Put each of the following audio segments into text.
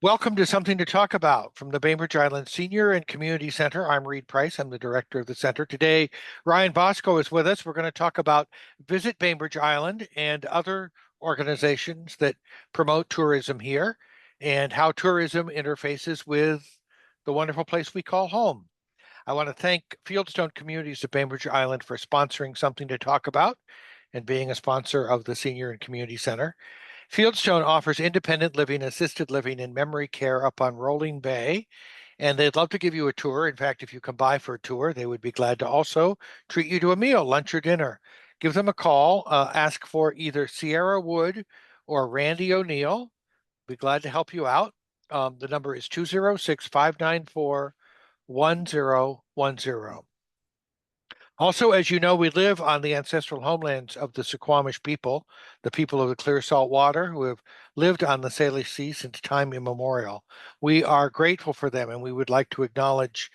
Welcome to Something to Talk About from the Bainbridge Island Senior and Community Center. I'm Reed Price. I'm the director of the center. Today, Ryan Bosco is with us. We're going to talk about Visit Bainbridge Island and other organizations that promote tourism here and how tourism interfaces with the wonderful place we call home. I want to thank Fieldstone Communities of Bainbridge Island for sponsoring Something to Talk About and being a sponsor of the Senior and Community Center. Fieldstone offers independent living, assisted living, and memory care up on Rolling Bay, and they'd love to give you a tour. In fact, if you come by for a tour, they would be glad to also treat you to a meal, lunch or dinner. Give them a call. Ask for either Sierra Wood or Randy O'Neill. Be glad to help you out. The number is 206-594-1010. Also, as you know, we live on the ancestral homelands of the Suquamish people, the people of the clear salt water who have lived on the Salish Sea since time immemorial. We are grateful for them, and we would like to acknowledge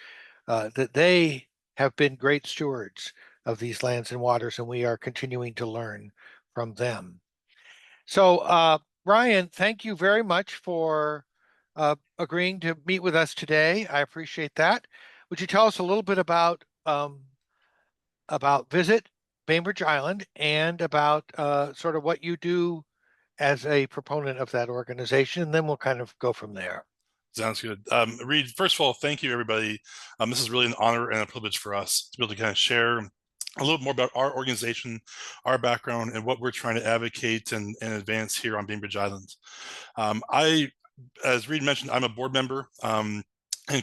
that they have been great stewards of these lands and waters, and we are continuing to learn from them. So, Ryan, thank you very much for agreeing to meet with us today. I appreciate that. Would you tell us a little bit about Visit Bainbridge Island and about sort of what you do as a proponent of that organization, and then we'll kind of go from there. Sounds good. Reed, first of all, thank you, everybody. This is really an honor and a privilege for us to be able to kind of share a little more about our organization, our background, and what we're trying to advocate and advance here on Bainbridge Island. As Reed mentioned, I'm a board member and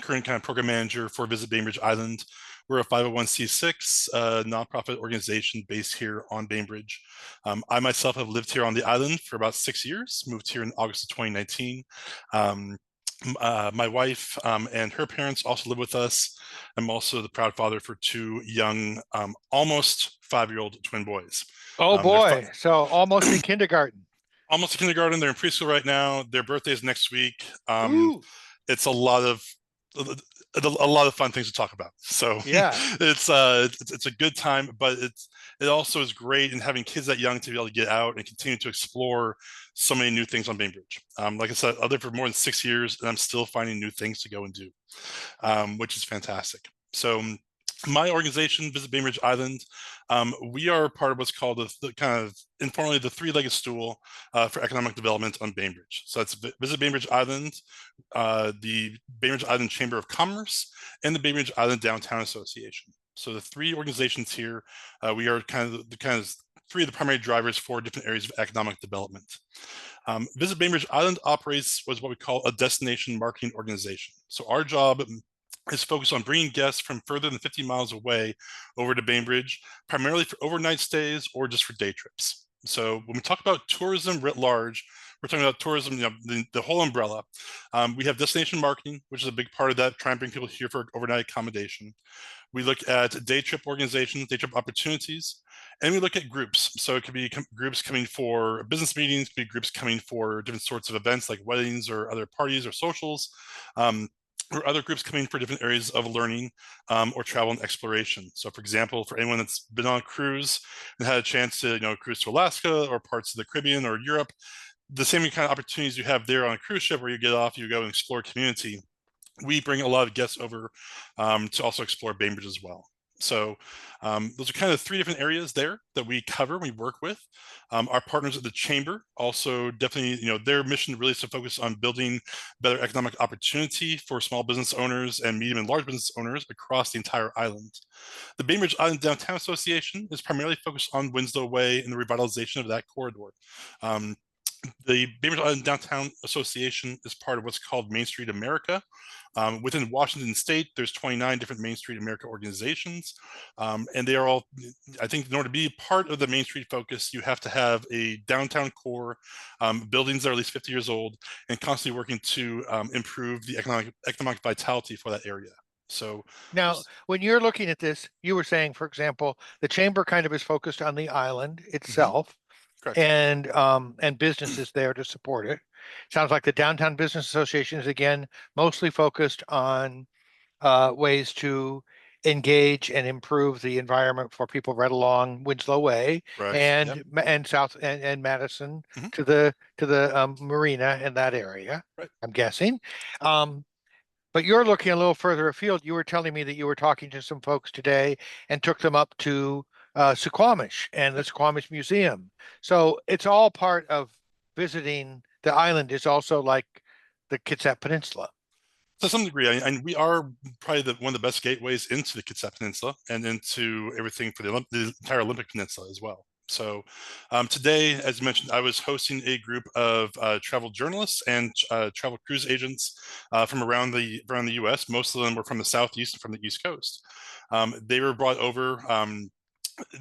current kind of program manager for Visit Bainbridge Island. We're a 501c6 nonprofit organization based here on Bainbridge. I myself have lived here on the island for about 6 years, moved here in August of 2019. My wife and her parents also live with us. I'm also the proud father for two young, almost 5-year-old twin boys. Oh boy, so almost in kindergarten. Almost in kindergarten. They're in preschool right now. Their birthday is next week. Ooh, It's a lot of fun things to talk about. So yeah. it's a good time, but it also is great in having kids that young to be able to get out and continue to explore so many new things on Bainbridge. Like I said, I've lived for more than 6 years, and I'm still finding new things to go and do, which is fantastic. So my organization, Visit Bainbridge Island, we are part of what's called the kind of informally the three-legged stool for economic development on Bainbridge. So that's Visit Bainbridge Island, the Bainbridge Island Chamber of Commerce, and the Bainbridge Island Downtown Association. So the three organizations here, we are kind of three of the primary drivers for different areas of economic development. Visit Bainbridge Island operates as what we call a destination marketing organization. So our job is focused on bringing guests from further than 50 miles away over to Bainbridge, primarily for overnight stays or just for day trips. So when we talk about tourism writ large, we're talking about tourism, the whole umbrella. We have destination marketing, which is a big part of that, trying to bring people here for overnight accommodation. We look at day trip organizations, day trip opportunities, and we look at groups. So it could be groups coming for business meetings, could be groups coming for different sorts of events like weddings or other parties or socials. Or other groups coming for different areas of learning or travel and exploration. So for example, for anyone that's been on a cruise and had a chance to cruise to Alaska or parts of the Caribbean or Europe, the same kind of opportunities you have there on a cruise ship where you get off, you go and explore community. We bring a lot of guests over to also explore Bainbridge as well. So those are kind of three different areas there that we cover, we work with. Our partners at the Chamber also definitely, their mission really is to focus on building better economic opportunity for small business owners and medium and large business owners across the entire island. The Bainbridge Island Downtown Association is primarily focused on Winslow Way and the revitalization of that corridor. The Bainbridge Island Downtown Association is part of what's called Main Street America. Within Washington State, there's 29 different Main Street America organizations, and they are all, I think in order to be part of the Main Street focus, you have to have a downtown core, buildings that are at least 50 years old, and constantly working to improve the economic vitality for that area. So Now, when you're looking at this, you were saying, for example, the chamber kind of is focused on the island itself. correct. And businesses there to support it. Sounds like the Downtown Business Association is again mostly focused on ways to engage and improve the environment for people right along Winslow Way Correct. Yep. and South and Madison Mhm. to the marina in that area, Right. I'm guessing. Um, but you're looking a little further afield. You were telling me that you were talking to some folks today and took them up to Suquamish and the Right. Suquamish Museum. So it's all part of visiting the island is also like the Kitsap Peninsula. To some degree, and we are probably one of the best gateways into the Kitsap Peninsula and into everything for the entire Olympic Peninsula as well. So today, as mentioned, I was hosting a group of travel journalists and travel cruise agents from around the U.S. Most of them were from the Southeast and from the East Coast. They were brought over.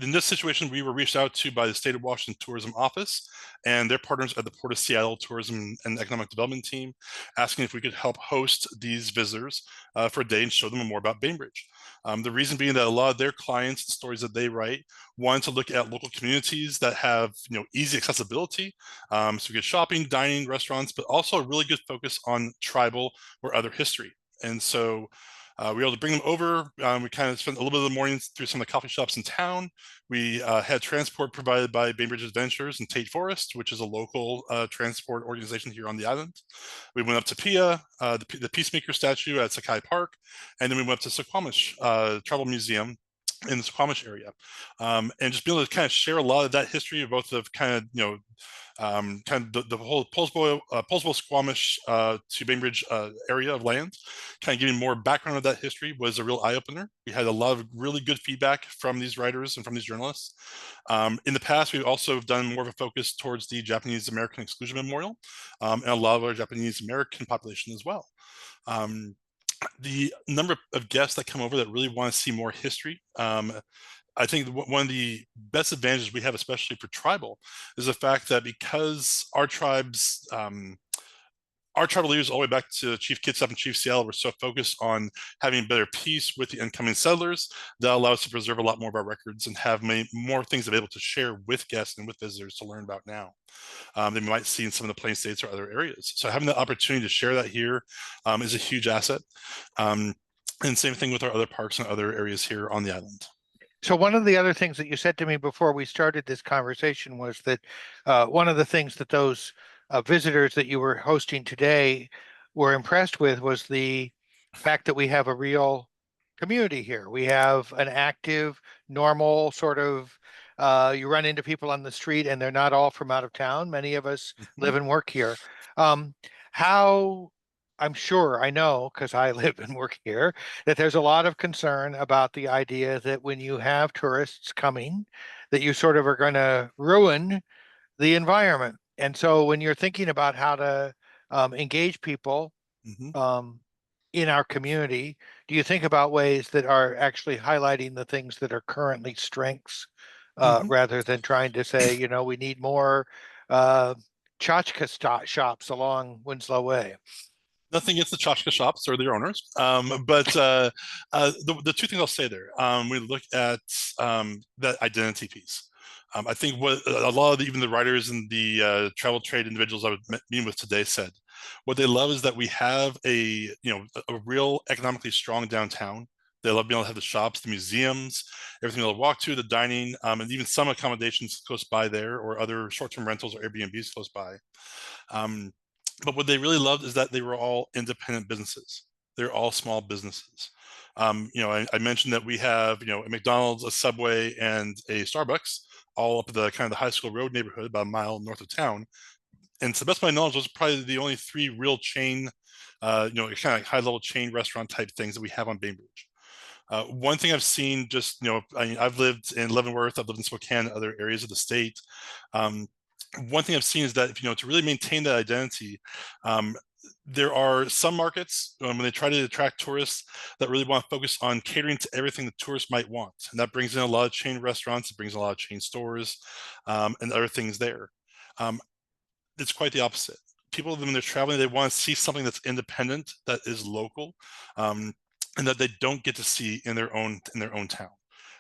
In this situation, we were reached out to by the State of Washington Tourism Office and their partners at the Port of Seattle Tourism and Economic Development Team, asking if we could help host these visitors for a day and show them more about Bainbridge. The reason being that a lot of their clients and stories that they write wanted to look at local communities that have easy accessibility, so we get shopping, dining, restaurants, but also a really good focus on tribal or other history. And so we were able to bring them over. We kind of spent a little bit of the mornings through some of the coffee shops in town. We had transport provided by Bainbridge Adventures and Tate Forest, which is a local transport organization here on the island. We went up to Pia, the Peacemaker statue at Sakai Park, and then we went up to Suquamish Travel Museum in the Suquamish area, and just be able to kind of share a lot of that history of both of kind of kind of the whole Poulsbo Squamish to Bainbridge area of land, kind of giving more background of that history was a real eye opener. We had a lot of really good feedback from these writers and from these journalists. In the past, we've also done more of a focus towards the Japanese American Exclusion Memorial and a lot of our Japanese American population as well. The number of guests that come over that really want to see more history. I think one of the best advantages we have, especially for tribal, is the fact that because our tribal leaders all the way back to Chief Kitsap and Chief Seattle were so focused on having better peace with the incoming settlers, that allows us to preserve a lot more of our records and have more things to be able to share with guests and with visitors to learn about now. They might see in some of the Plain States or other areas. So having the opportunity to share that here is a huge asset. And same thing with our other parks and other areas here on the island. So one of the other things that you said to me before we started this conversation was that one of the things that those visitors that you were hosting today were impressed with was the fact that we have a real community here. We have an active, normal sort of, you run into people on the street and they're not all from out of town. Many of us Mhm. live and work here. How, I'm sure I know because I live and work here that there's a lot of concern about the idea that when you have tourists coming, that you sort of are going to ruin the environment. And so when you're thinking about how to engage people Mhm. um, in our community, do you think about ways that are actually highlighting the things that are currently strengths Mhm. rather than trying to say, we need more uh, tchotchke shops along Winslow Way? Nothing against the tchotchke shops or their owners, but the two things I'll say there, we look at that identity piece. I think what a lot of even the writers and the travel trade individuals I was meeting with today said, what they love is that we have a real economically strong downtown. They love being able to have the shops, the museums, everything they'll walk to, the dining, and even some accommodations close by there, or other short-term rentals or Airbnbs close by. Um, but what they really loved is that they were all independent businesses. They're all small businesses. I mentioned that we have, a McDonald's, a Subway, and a Starbucks all up the kind of the High School Road neighborhood, about a mile north of town. And to the best of my knowledge, those are probably the only three real chain, kind of high level chain restaurant type things that we have on Bainbridge. One thing I've seen, just I've lived in Leavenworth, I've lived in Spokane, other areas of the state. One thing I've seen is that to really maintain that identity, there are some markets when they try to attract tourists that really want to focus on catering to everything the tourists might want, and that brings in a lot of chain restaurants, it brings in a lot of chain stores, and other things there. Um, it's quite the opposite. People, when they're traveling, they want to see something that's independent, that is local, and that they don't get to see in their own town.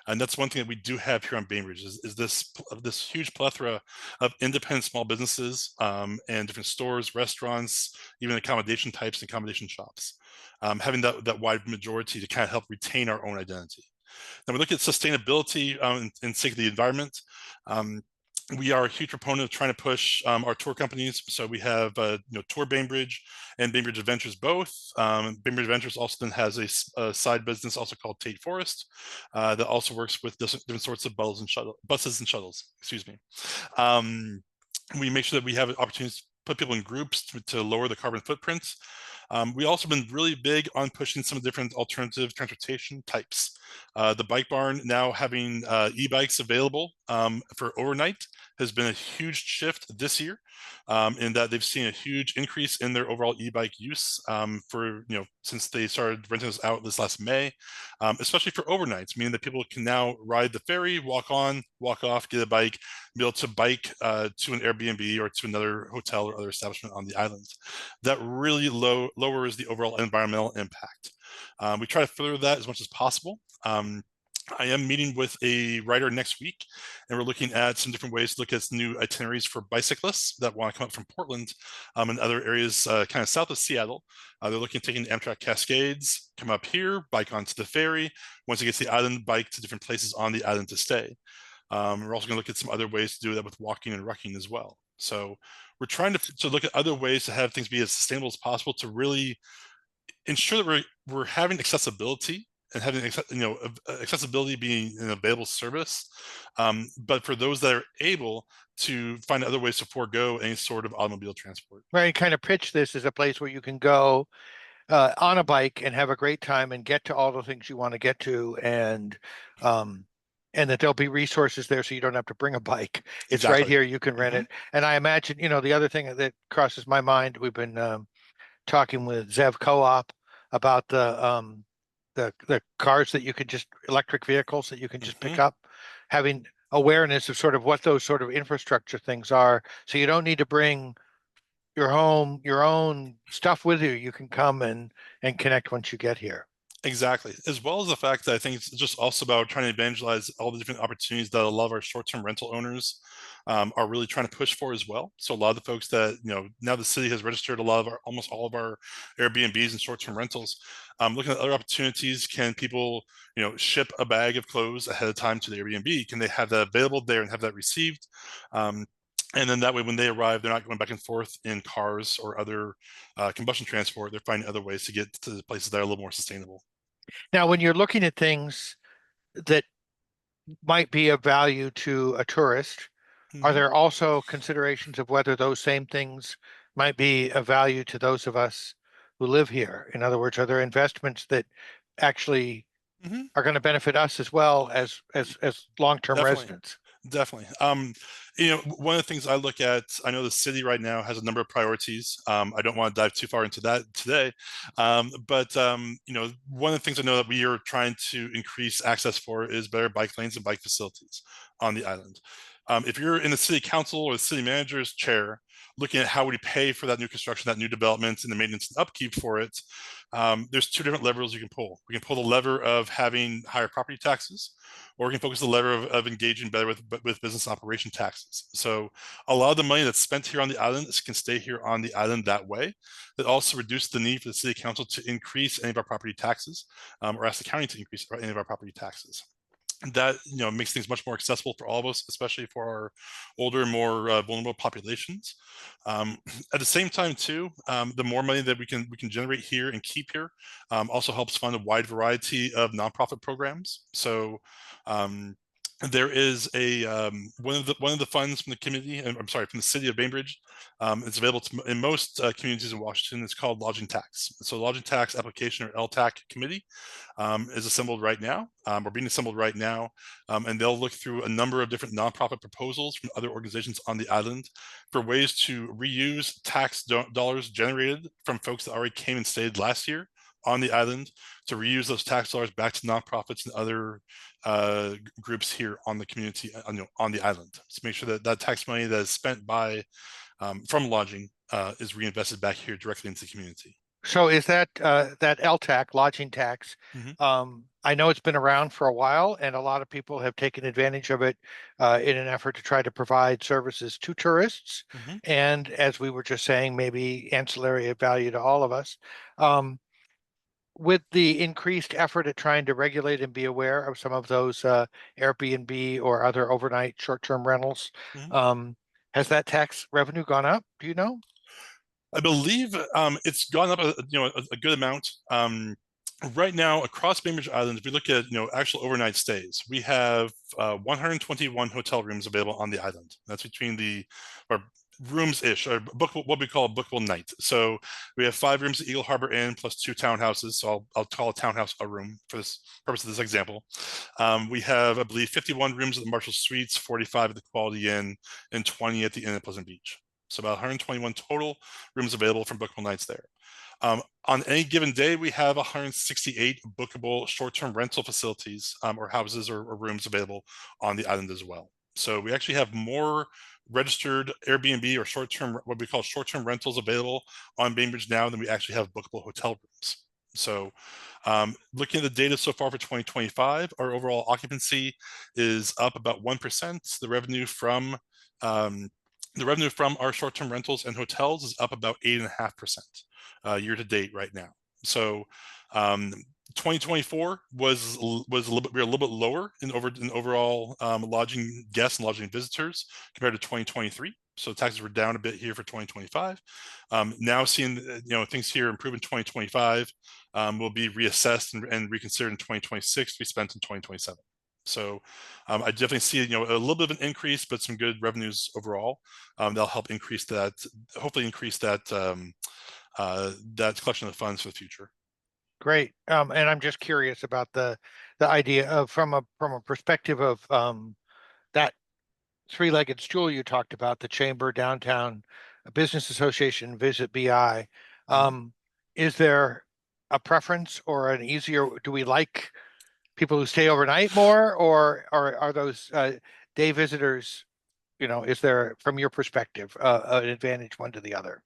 And that's one thing that we do have here on Bainbridge is this huge plethora of independent small businesses and different stores, restaurants, even accommodation types and accommodation shops. Having that wide majority to kind of help retain our own identity. Now we look at sustainability and sake of the environment. Um, we are a huge proponent of trying to push our tour companies. So we have Tour Bainbridge and Bainbridge Adventures both. Bainbridge Adventures also then has a side business also called Tate Forest that also works with different sorts of buses and shuttles. Excuse me. We make sure that we have opportunities to put people in groups to lower the carbon footprint. We also been really big on pushing some different alternative transportation types. The Bike Barn now having e-bikes available for overnight has been a huge shift this year in that they've seen a huge increase in their overall e-bike use for, since they started renting us out this last May, especially for overnights, meaning that people can now ride the ferry, walk on, walk off, get a bike, be able to bike to an Airbnb or to another hotel or other establishment on the island. That really lowers the overall environmental impact. We try to further that as much as possible. I am meeting with a writer next week, and we're looking at some different ways to look at some new itineraries for bicyclists that want to come up from Portland and other areas kind of south of Seattle. They're looking at taking the Amtrak Cascades, come up here, bike onto the ferry. Once it gets to the island, bike to different places on the island to stay. We're also going to look at some other ways to do that with walking and rucking as well. So we're trying to look at other ways to have things be as sustainable as possible to really ensure that we're having accessibility and having accessibility being an available service, but for those that are able to find other ways to forego any sort of automobile transport. Right, kind of pitch this as a place where you can go on a bike and have a great time and get to all the things you want to get to, um, and that there'll be resources there so you don't have to bring a bike. It's right Exactly. here, you can rent Hmm. it. And I imagine, the other thing that crosses my mind, we've been talking with Zev Co-op about the cars that you could just electric vehicles that you can just pick Hmm. up, having awareness of sort of what those sort of infrastructure things are. So you don't need to bring your own stuff with you. You can come and connect once you get here. Exactly. As well as the fact that I think it's just also about trying to evangelize all the different opportunities that a lot of our short-term rental owners are really trying to push for as well. So a lot of the folks that, now the city has registered almost all of our Airbnbs and short-term rentals. Looking at other opportunities, can people, ship a bag of clothes ahead of time to the Airbnb? Can they have that available there and have that received? And then that way, when they arrive, they're not going back and forth in cars or other combustion transport. They're finding other ways to get to the places that are a little more sustainable. Now, when you're looking at things that might be of value to a tourist, are Hmm. there also considerations of whether those same things might be of value to those of us who live here? In other words, are there investments that actually Hmm. are going to benefit us as well as long-term Definitely. residents? Definitely. One of the things I look at, I know the city right now has a number of priorities. I don't want to dive too far into that today. But one of the things I know that we are trying to increase access for is better bike lanes and bike facilities on the island. If you're in the city council or the city manager's chair, looking at how would you pay for that new construction, that new development, and the maintenance and upkeep for it, there's two different levers you can pull. We can pull the lever of having higher property taxes, or we can focus the lever of engaging better with business operation taxes. So a lot of the money that's spent here on the island can stay here on the island that way. That also reduces the need for the city council to increase any of our property taxes or ask the county to increase any of our property taxes. That makes things much more accessible for all of us, especially for our older, more vulnerable populations. Um, at the same time, too, the more money that we can generate here and keep here also helps fund a wide variety of nonprofit programs. So um, there is a one of the funds from the community, and I'm sorry, from the city of Bainbridge. It's available in most communities in Washington. It's called lodging tax. So lodging tax application or LTAC committee is assembled right now, or being assembled right now, and they'll look through a number of different nonprofit proposals from other organizations on the island for ways to reuse tax dollars generated from folks that already came and stayed last year on the island to reuse those tax dollars back to nonprofits and other groups here on the community on the island. So make sure that that tax money that is spent by from lodging is reinvested back here directly into the community. So is that that LTAC, lodging tax? Mhm, I know it's been around for a while, and a lot of people have taken advantage of it in an effort to try to provide services to tourists. mhm. And as we were just saying, maybe ancillary value to all of us. Um, with the increased effort at trying to regulate and be aware of some of those Airbnb or other overnight short-term rentals, Mhm. um, has that tax revenue gone up? Do you know? I believe it's gone up a good amount. Right now across Bainbridge Island, if we look at actual overnight stays, we have 121 hotel rooms available on the island. That's between the or rooms ish or book what we call a bookable night. So we have 5 rooms at Eagle Harbor Inn plus 2 townhouses. So I'll call a townhouse a room for this purpose of this example. We have, I believe, 51 rooms at the Marshall Suites, 45 at the Quality Inn, and 20 at the Inn at Pleasant Beach. So about 121 total rooms available from bookable nights there. On any given day, we have 168 bookable short-term rental facilities or houses or rooms available on the island as well. So we actually have more registered Airbnb or short-term, what we call short-term rentals available on Bainbridge now than we actually have bookable hotel rooms. So looking at the data so far for 2025, our overall occupancy is up about 1%. Um, the revenue from our short-term rentals and hotels is up about 8.5% year to date right now. So 2024 was a little bit, we were a little bit lower in overall lodging guests and lodging visitors compared to 2023. So taxes were down a bit here for 2025. Now seeing things here improve in 2025 will be reassessed and reconsidered in 2026 to be spent in 2027. So I definitely see a little bit of an increase, but some good revenues overall. That'll help increase that, hopefully increase that collection of funds for the future. Great. And I'm just curious about the idea of from a perspective of that three-legged stool you talked about, the Chamber, Downtown Business Association, Visit BI. Mhm. Um, is there a preference or an easier, do we like people who stay overnight more, or are those day visitors, is there, from your perspective, an advantage one to the other?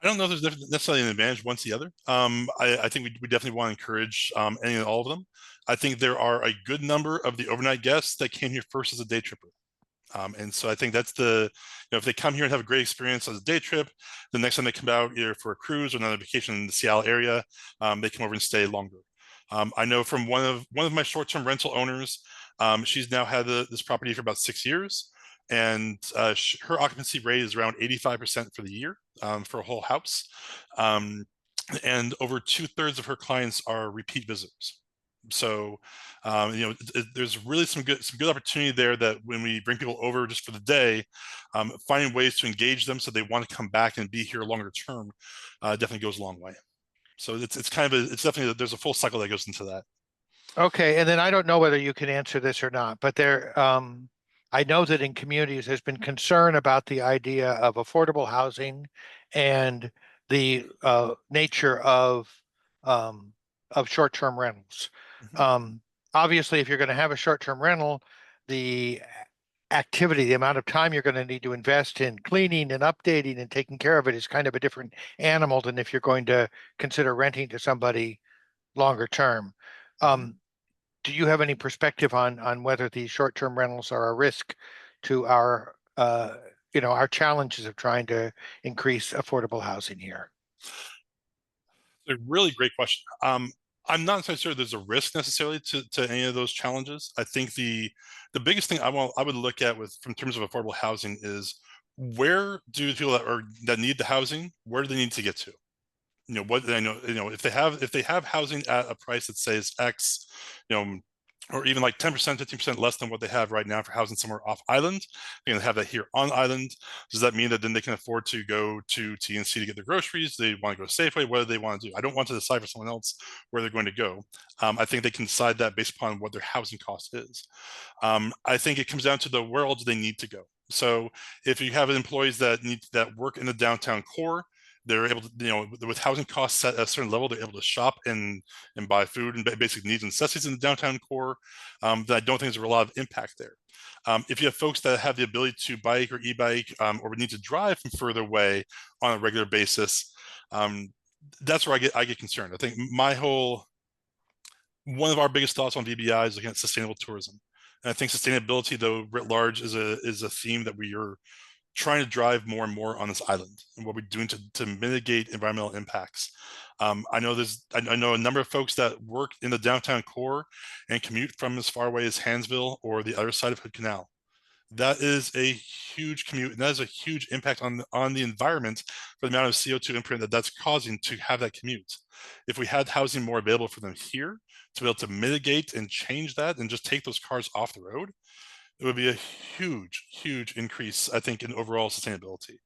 I don't know if there's necessarily an advantage one to the other. I think we definitely want to encourage any and all of them. I think there are a good number of the overnight guests that came here first as a day tripper. And so I think that's if they come here and have a great experience as a day trip, the next time they come out either for a cruise or another vacation in the Seattle area, they come over and stay longer. I know from one of my short-term rental owners, she's now had this property for about 6 years, and her occupancy rate is around 85% for the year for a whole house, and over 2/3 of her clients are repeat visitors. So, there's really some good opportunity there that when we bring people over just for the day, finding ways to engage them so they want to come back and be here longer term, definitely goes a long way. So it's definitely there's a full cycle that goes into that. Okay, and then I don't know whether you can answer this or not, but I know that in communities there's been concern about the idea of affordable housing and the nature of short-term rentals. Mhm, Um, obviously, if you're going to have a short-term rental, the activity, the amount of time you're going to need to invest in cleaning and updating and taking care of it is kind of a different animal than if you're going to consider renting to somebody longer term. mhm. Um, do you have any perspective on whether these short-term rentals are a risk to our our challenges of trying to increase affordable housing here? A really great question. I'm not entirely sure there's a risk necessarily to any of those challenges. I think the biggest thing I would look at with from terms of affordable housing is where do people that need the housing, where do they need to get to? What I know, if they have housing at a price that says X, you know, or even like 10%, 15% less than what they have right now for housing somewhere off island, they're going to have that here on island. Does that mean that then they can afford to go to TNC to get their groceries? They want to go Safeway. What do they want to do? I don't want to decide for someone else where they're going to go. I think they can decide that based upon what their housing cost is. I think it comes down to where all do they need to go. So if you have employees that work in the downtown core, they're able to, with housing costs set at a certain level, they're able to shop and buy food and basic needs and necessities in the downtown core. That I don't think there's a lot of impact there. If you have folks that have the ability to bike or e-bike or would need to drive from further away on a regular basis, that's where I get concerned. I think my whole one of our biggest thoughts on VBI is looking at sustainable tourism. And I think sustainability, though, writ large, is a theme that we are trying to drive more and more on this island, and what we're doing to mitigate environmental impacts. I know a number of folks that work in the downtown core and commute from as far away as Hansville or the other side of Hood Canal. That is a huge commute, and that is a huge impact on the environment for the amount of CO2 imprint that's causing to have that commute. If we had housing more available for them here to be able to mitigate and change that and just take those cars off the road, it would be a huge increase, I think, in overall sustainability.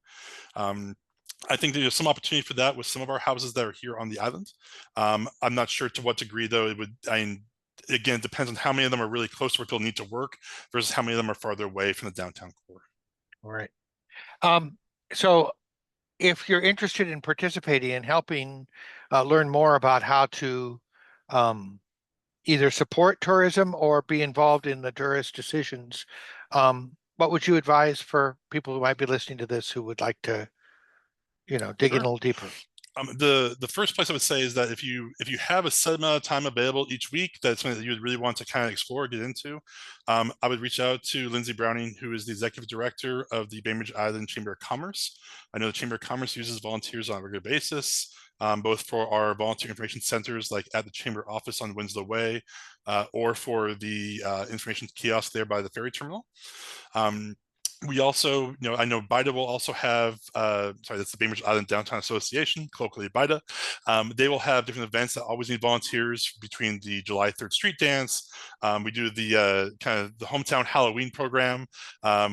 Um, I think there's some opportunity for that with some of our houses that are here on the island. I'm not sure to what degree, though. Again, it depends on how many of them are really close to where people need to work versus how many of them are farther away from the downtown core. All right. Um, so if you're interested in participating and helping learn more about how to um, either support tourism or be involved in the tourist decisions, what would you advise for people who might be listening to this who would like to, dig in a Sure. little deeper? The first place I would say is that if you have a set amount of time available each week, that's something that you would really want to kind of explore, get into. I would reach out to Lindsay Browning, who is the executive director of the Bainbridge Island Chamber of Commerce. I know the Chamber of Commerce uses volunteers on a regular basis, both for our volunteer information centers, like at the Chamber office on Winslow Way, or for the information kiosk there by the ferry terminal. Um, we also, I know BIDA will also have, sorry, that's the Bainbridge Island Downtown Association, colloquially BIDA. They will have different events that always need volunteers between the July 3rd street dance. We do the kind of the hometown Halloween program,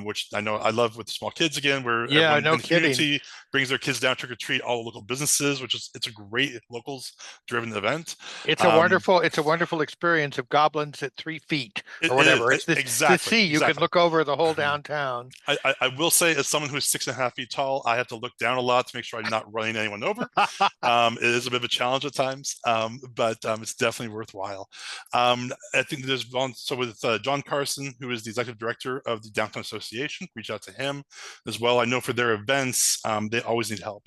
which I know I love with the small kids again, where Yeah, everyone no in the kidding. community brings their kids down trick or treat, all the local businesses, it's a great locals driven event. Um, It's a wonderful experience of goblins at 3 feet or it is whatever. It's the exactly, sea. You can exactly. look over the whole downtown. I will say, as someone who's 6.5 feet tall, I have to look down a lot to make sure I'm not running anyone over. It is a bit of a challenge at times, but it's definitely worthwhile. I think there's one, so with John Carson, who is the executive director of the Downtown Association, reach out to him as well. I know for their events, they always need help.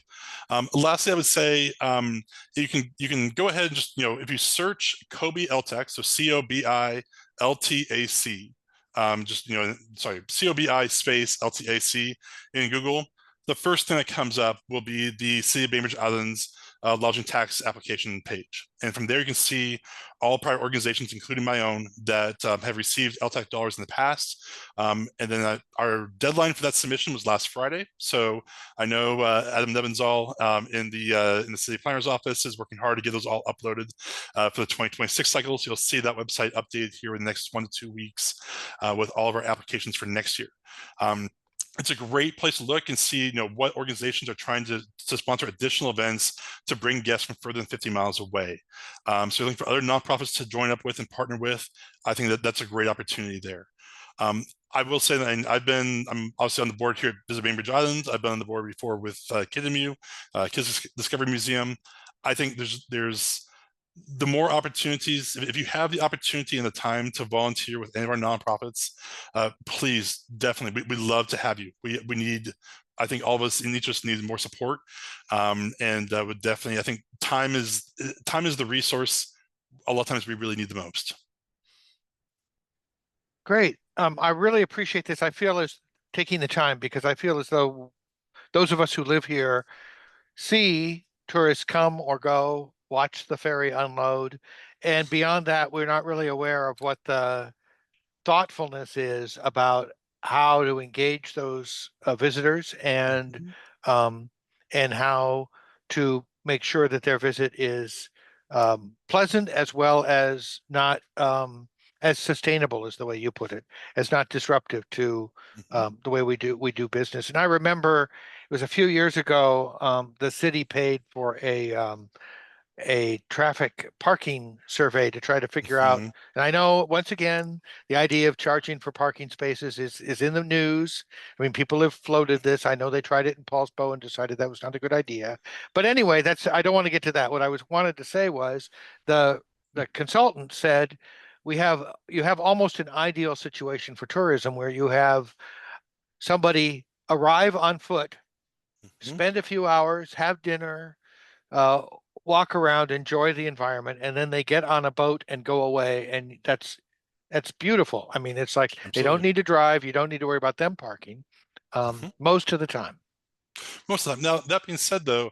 Lastly, I would say you can go ahead and just, if you search Kobe LTAC, so COBI LTAC, just sorry, COBI space LTAC in Google, the first thing that comes up will be the City of Bainbridge Islands lodging tax application page. And from there, you can see all private organizations, including my own, that have received LTAC dollars in the past. And then our deadline for that submission was last Friday. So I know Adam Nebenzahl in the city planner's office is working hard to get those all uploaded for the 2026 cycle. So you'll see that website updated here in the next 1 to 2 weeks with all of our applications for next year. It's a great place to look and see, what organizations are trying to sponsor additional events to bring guests from further than 50 miles away. So looking for other nonprofits to join up with and partner with, I think that's a great opportunity there. I will say that I'm obviously on the board here at Visit Bainbridge Islands. I've been on the board before with Kidimu, Kids Discovery Museum. I think there's the more opportunities, if you have the opportunity and the time to volunteer with any of our nonprofits, please, definitely, we love to have you. We need, I think all of us in each of us need more support. And would definitely, I think time is the resource a lot of times we really need the most. Great. I really appreciate this. I feel as taking the time because I feel as though those of us who live here see tourists come or go, watch the ferry unload, and beyond that, we're not really aware of what the thoughtfulness is about how to engage those visitors Mhm. um, and how to make sure that their visit is pleasant as well as not as sustainable as the way you put it, as not disruptive to Mhm. the way we do business. And I remember it was a few years ago, the city paid for a traffic parking survey to try to figure out. Mhm. And I know once again, the idea of charging for parking spaces is in the news. I mean, people have floated this. I know they tried it in Paulsbo and decided that was not a good idea. But anyway, I don't want to get to that. What I wanted to say was the consultant said you have almost an ideal situation for tourism where you have somebody arrive on foot, Mhm. spend a few hours, have dinner, uh, walk around, enjoy the environment, and then they get on a boat and go away. And that's beautiful. I mean, it's like they don't Absolutely. need to drive. You don't need to worry about them parking, Mhm. most of the time. Most of the time. Now, that being said, though,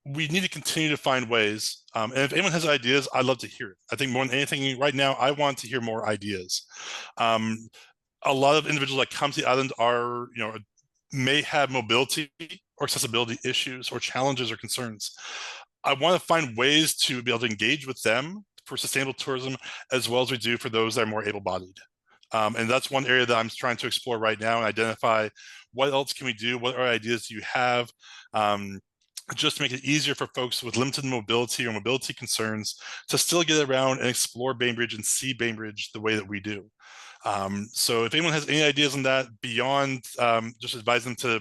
we need to continue to find ways. And if anyone has ideas, I'd love to hear it. I think more than anything right now, I want to hear more ideas. Um, a lot of individuals that come to the island are, may have mobility or accessibility issues or challenges or concerns. I want to find ways to be able to engage with them for sustainable tourism as well as we do for those that are more able-bodied. And that's one area that I'm trying to explore right now and identify what else can we do? What other ideas do you have? Just to make it easier for folks with limited mobility or mobility concerns to still get around and explore Bainbridge and see Bainbridge the way that we do. So if anyone has any ideas on that beyond just advise them to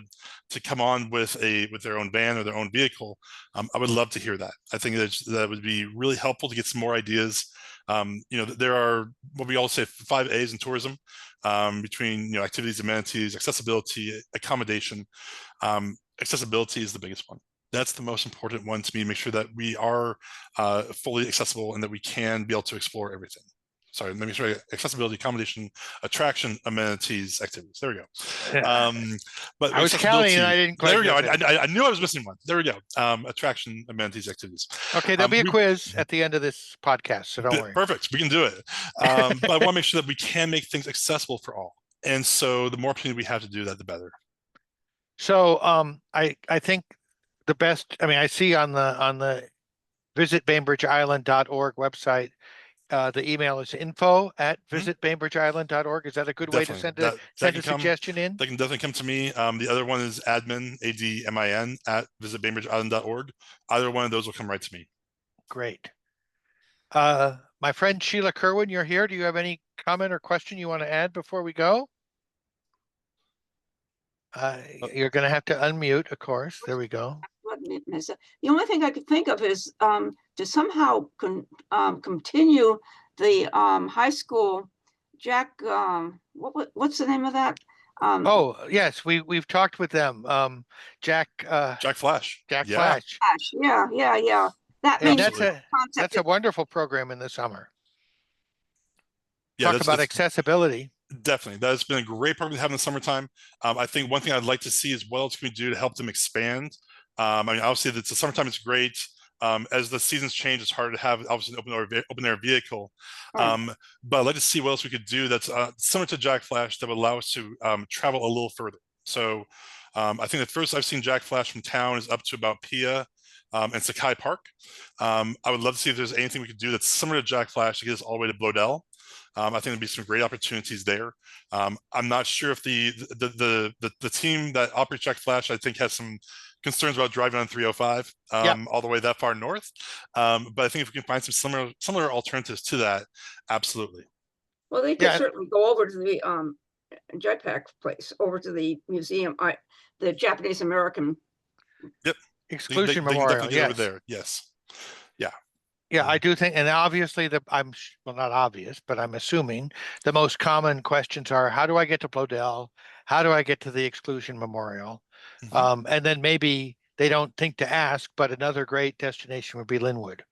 come on with their own van or their own vehicle, I would love to hear that. I think that would be really helpful to get some more ideas. There are what we all say 5 A's in tourism, between activities, amenities, accessibility, accommodation. Accessibility is the biggest one. That's the most important one to me. Make sure that we are fully accessible and that we can be able to explore everything. Sorry, let me try accessibility, accommodation, attraction, amenities, activities. There we go. Yeah. But I was counting and I accessibility, didn't there quite we go. get it. I knew I was missing one. There we go. Attraction, amenities, activities. Okay, there'll be a We quiz at the end of this podcast, so don't worry. Perfect. We can do it. But I want to make sure that we can make things accessible for all. And so the more opportunity we have to do that, the better. So I think the best, I mean, I see on the visitbainbridgeisland.org website, the email is Mhm. info@visitbainbridgeisland.org. Is that a good way to Definitely. That send can a come. suggestion in? That can definitely come to me. The other one is admin at visitbainbridgeisland.org. Either one of those will come right to me. Great. My friend Sheila Kerwin, you're here. Do you have any comment or question you want to add before we go? You're going to have to unmute, of course. There we go. The only thing I could think of is to somehow continue the high school Jack. What's the name of that? Oh, yes, we've talked with them. Jack Jack Flash. Jack Yeah, Flash. Gosh, yeah. That And means absolutely. that's concept. a wonderful program in the summer. Yeah, Talk about that's accessibility. definitely. That's been a great program to have in the summertime. I think one thing I'd like to see is what else can we do to help them expand. I mean, obviously, the summertime is great. As the seasons change, it's harder to have obviously an open air vehicle. Right. But I'd like to see what else we could do that's similar to Jack Flash that would allow us to travel a little further. So I think the first I've seen Jack Flash from town is up to about Pia and Sakai Park. I would love to see if there's anything we could do that's similar to Jack Flash to get us all the way to Blodell. I think there'd be some great opportunities there. I'm not sure if the team that operates Jack Flash, I think, has some concerns about driving on 305 Yep. all the way that far north. But I think if we can find some similar alternatives to that, absolutely. Well, they could Yeah, certainly go over to the jetpack place, over to the museum, the Japanese American. Yep, Exclusion they can Memorial. definitely get over Yes. there. Yes, yeah. Yeah, I do think, and obviously well, not obvious, but I'm assuming the most common questions are, how do I get to Plodell? How do I get to the Exclusion Memorial? Mhm. And then maybe they don't think to ask, but another great destination would be Linwood.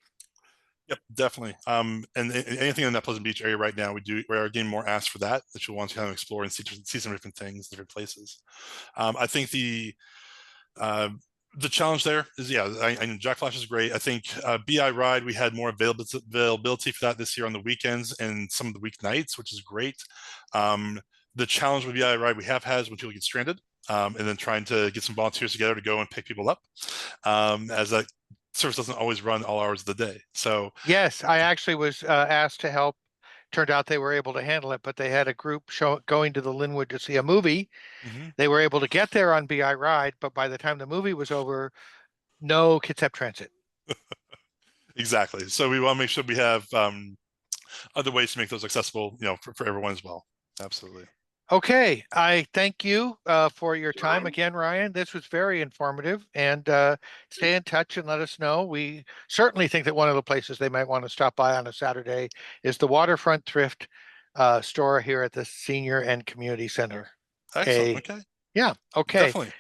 Yep, definitely. And anything in that Pleasant Beach area right now, we are getting more asked for that you'll want to kind of explore and see some different things, different places. I think uh, the challenge there is, yeah, I know Jack Flash is great. I think BI Ride, we had more availability for that this year on the weekends and some of the weeknights, which is great. The challenge with BI Ride we have had is when people get stranded, and then trying to get some volunteers together to go and pick people up, as that service doesn't always run all hours of the day. So Yes, I actually was asked to help. Turned out they were able to handle it, but they had a group going to the Linwood to see a movie. mhm, They were able to get there on BI Ride, but by the time the movie was over, no Kitsap Transit. exactly. So we want to make sure we have other ways to make those accessible, for everyone as well. Absolutely. Okay, I thank you for your time Ryan. again, Ryan. This was very informative, and stay in touch and let us know. We certainly think that one of the places they might want to stop by on a Saturday is the Waterfront Thrift store here at the Senior and Community Center. Excellent. A Okay. Yeah, okay. Definitely.